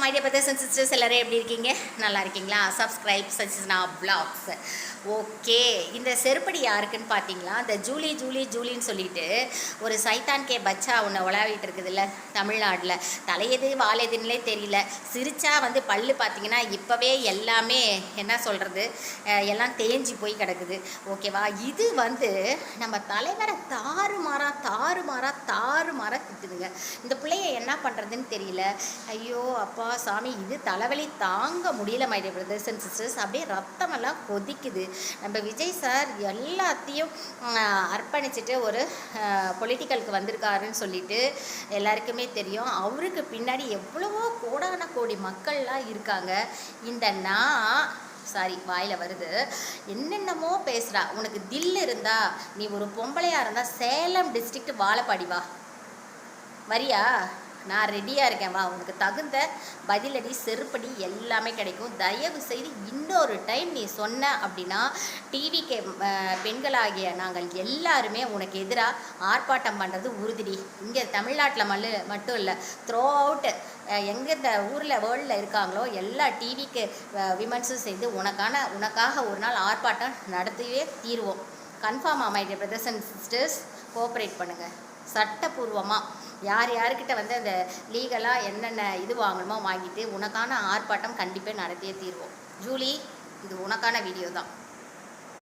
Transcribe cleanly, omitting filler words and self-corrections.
My dear brothers and sisters எல்லாரும் எப்படி இருக்கீங்க? நல்லா இருக்கீங்களா? Subscribe சச்சிஸ்னா vlogs. ஓகே, இந்த செருப்படி யாருக்குன்னு பார்த்தீங்களா? இந்த ஜூலி ஜூலி ஜூலின்னு சொல்லிட்டு ஒரு சைத்தான் கே பச்சா ஒன்று உலாவிட்டு இருக்குதுல்ல தமிழ்நாட்டில். தலையது வாழையதுன்னே தெரியல. சிரிச்சா பல்லு பார்த்தீங்கன்னா இப்போவே எல்லாமே என்ன சொல்கிறது, எல்லாம் தேஞ்சி போய் கிடக்குது. ஓகேவா? இது நம்ம தலைவரை தாறுமாறா திட்டுதுங்க. இந்த பிள்ளைய என்ன பண்ணுறதுன்னு தெரியல. ஐயோ அப்பா சாமி, இது தலைவலி தாங்க முடியல. My dear brothers and sisters, அப்படியே ரத்தமெல்லாம் கொதிக்குது. நம்ம விஜய் சார் எல்லாத்தையும் அர்ப்பணிச்சுட்டு ஒரு பொலிட்டிக்கலுக்கு வந்திருக்காருன்னு சொல்லிட்டு எல்லாருக்குமே தெரியும். அவருக்கு பின்னாடி எவ்வளவோ கோடான கோடி மக்கள்லாம் இருக்காங்க. வாயில் வருது, என்னென்னமோ பேசுகிறா. உனக்கு தில் இருந்தா, நீ ஒரு பொம்பளையாக இருந்தால் சேலம் டிஸ்ட்ரிக்ட் வாழப்பாடி வா, வரியா? நான் ரெடியாக இருக்கேன், வா. உனக்கு தகுந்த பதிலடி செருப்படி எல்லாமே கிடைக்கும். தயவு செய்து இன்னொரு டைம் நீ சொன்ன அப்படின்னா டிவிக்கு பெண்களாகிய நாங்கள் எல்லாருமே உனக்கு எதிராக ஆர்ப்பாட்டம் பண்ணுறது உறுதிடி. இங்கே தமிழ்நாட்டில் மட்டும் இல்லை, த்ரோ அவுட் எங்கே இந்த ஊரில் வேர்ல்டில் இருக்காங்களோ எல்லா டிவிக்கு விமன்ஸும் சேர்ந்து உனக்காக ஒரு நாள் ஆர்ப்பாட்டம் நடத்தியே தீர்வோம். கன்ஃபார்மாக my dear brothers and sisters, cooperate பண்ணுங்கள். சட்டப்பூர்வமாக யார்கிட்ட அந்த லீகலாக என்னென்ன இது வாங்கணுமோ வாங்கிட்டு உனக்கான ஆர்ப்பாட்டம் கண்டிப்பாக நடத்தியே தீர்வோம். ஜூலி, இது உனக்கான வீடியோ தான்.